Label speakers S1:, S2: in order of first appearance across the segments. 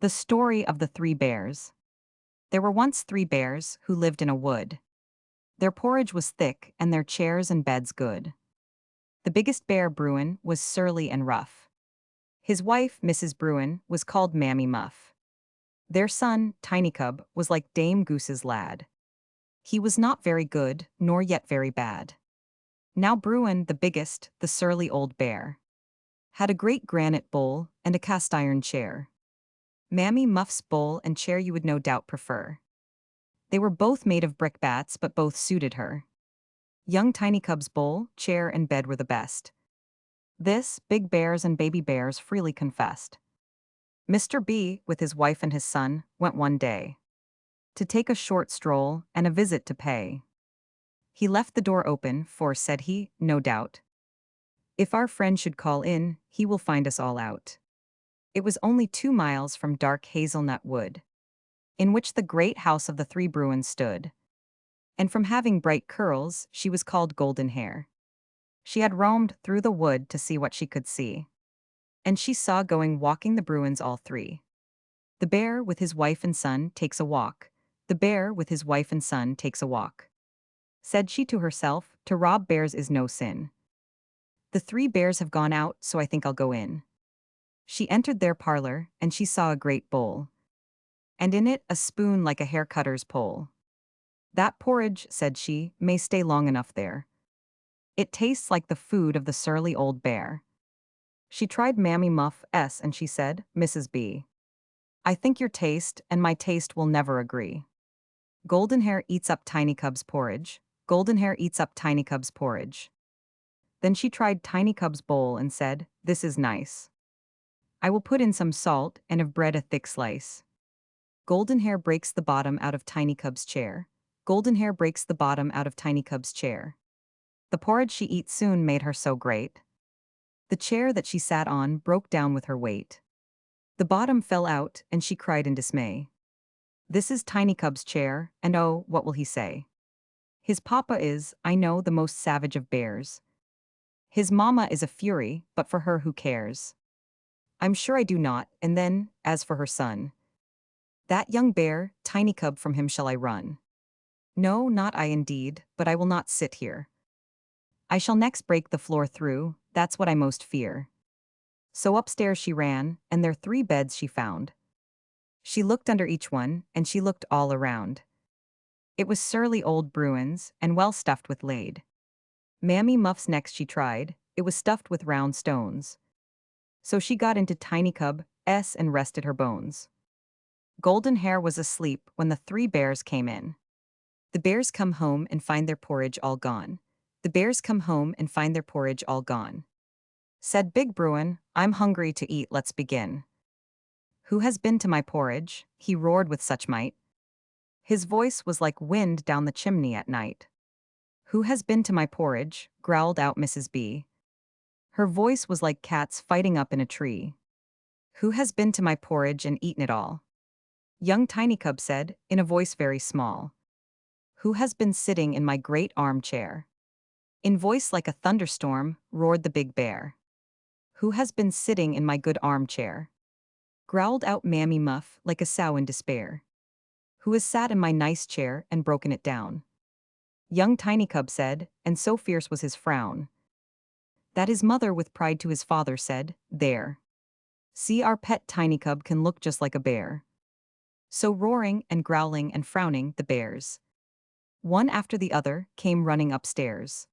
S1: The story of the three bears. There were once three bears who lived in a wood. Their porridge was thick and their chairs and beds good. The biggest bear, Bruin, was surly and rough. His wife, Mrs. Bruin, was called Mammy Muff. Their son, Tiny Cub, was like Dame Goose's lad. He was not very good, nor yet very bad. Now Bruin, the biggest, the surly old bear, had a great granite bowl and a cast iron chair. Mammy Muff's bowl and chair you would no doubt prefer. They were both made of brickbats, but both suited her. Young Tiny Cub's bowl, chair, and bed were the best. This, big bears and baby bears freely confessed. Mr. B, with his wife and his son, went one day to take a short stroll and a visit to pay. He left the door open, for, said he, no doubt, if our friend should call in, he will find us all out. It was only 2 miles from dark hazelnut wood, in which the great house of the three Bruins stood. And from having bright curls, she was called Golden Hair. She had roamed through the wood to see what she could see. And she saw going walking the Bruins all three. The bear with his wife and son takes a walk. The bear with his wife and son takes a walk. Said she to herself, to rob bears is no sin. The three bears have gone out, so I think I'll go in. She entered their parlor, and she saw a great bowl, and in it a spoon like a hair cutter's pole. That porridge, said she, may stay long enough there. It tastes like the food of the surly old bear. She tried Mammy Muff's and she said, Mrs. B, I think your taste and my taste will never agree. Golden Hair eats up Tiny Cub's porridge. Golden Hair eats up Tiny Cub's porridge. Then she tried Tiny Cub's bowl and said, this is nice. I will put in some salt and of bread a thick slice. Golden Hair breaks the bottom out of Tiny Cub's chair. Golden Hair breaks the bottom out of Tiny Cub's chair. The porridge she eats soon made her so great. The chair that she sat on broke down with her weight. The bottom fell out, and she cried in dismay. This is Tiny Cub's chair, and oh, what will he say? His papa is, I know, the most savage of bears. His mamma is a fury, but for her who cares? I'm sure I do not, and then, as for her son, that young bear, Tiny Cub, from him shall I run? No, not I indeed, but I will not sit here. I shall next break the floor through, that's what I most fear. So upstairs she ran, and there 3 beds she found. She looked under each one, and she looked all around. It was surly old Bruin's, and well stuffed with laid. Mammy Muff's next she tried, it was stuffed with round stones. So she got into Tiny Cub's and rested her bones. Golden Hair was asleep when the 3 bears came in. The bears come home and find their porridge all gone. The bears come home and find their porridge all gone. Said Big Bruin, I'm hungry to eat, let's begin. Who has been to my porridge? He roared with such might. His voice was like wind down the chimney at night. Who has been to my porridge? Growled out Mrs. B. Her voice was like cats fighting up in a tree. Who has been to my porridge and eaten it all? Young Tiny Cub said, in a voice very small. Who has been sitting in my great armchair? In voice like a thunderstorm, roared the big bear. Who has been sitting in my good armchair? Growled out Mammy Muff like a sow in despair. Who has sat in my nice chair and broken it down? Young Tiny Cub said, and so fierce was his frown, that his mother with pride to his father said, there. See, our pet Tiny Cub can look just like a bear. So roaring and growling and frowning, the bears, one after the other, came running upstairs.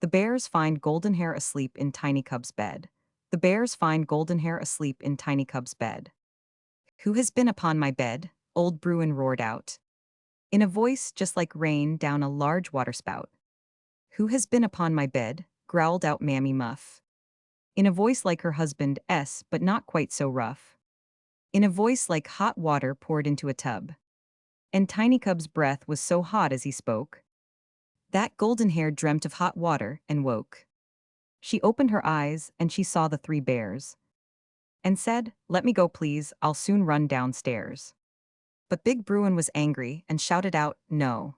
S1: The bears find Golden Hair asleep in Tiny Cub's bed. The bears find Golden Hair asleep in Tiny Cub's bed. Who has been upon my bed? Old Bruin roared out, in a voice just like rain down a large waterspout. Who has been upon my bed? Growled out Mammy Muff, in a voice like her husband's, but not quite so rough. In a voice like hot water poured into a tub. And Tiny Cub's breath was so hot as he spoke, that Golden Hair dreamt of hot water and woke. She opened her eyes and she saw the 3 bears, and said, let me go please, I'll soon run downstairs. But Big Bruin was angry and shouted out, no.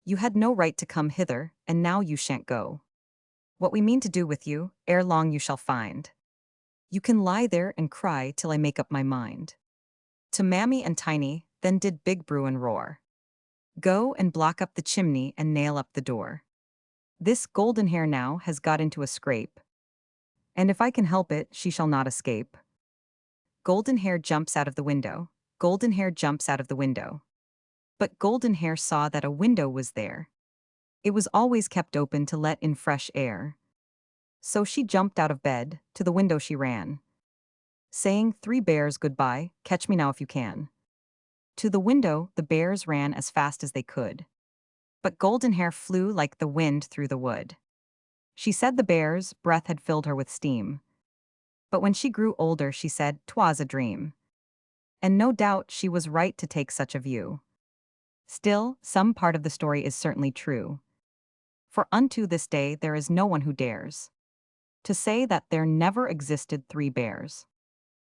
S1: You had no right to come hither, and now you shan't go. What we mean to do with you, ere long you shall find. You can lie there and cry till I make up my mind. To Mammy and Tiny, then did Big Bruin roar. Go and block up the chimney and nail up the door. This golden hair now has got into a scrape, and if I can help it, she shall not escape. Golden hair jumps out of the window. Golden hair jumps out of the window. But Golden hair saw that a window was there. It was always kept open to let in fresh air. So she jumped out of bed, to the window she ran, saying, "Three bears, goodbye, catch me now if you can." To the window, the bears ran as fast as they could. But Golden hair flew like the wind through the wood. She said the bears' breath had filled her with steam. But when she grew older, she said, "'Twas a dream." And no doubt she was right to take such a view. Still, some part of the story is certainly true. For unto this day there is no one who dares to say that there never existed three bears.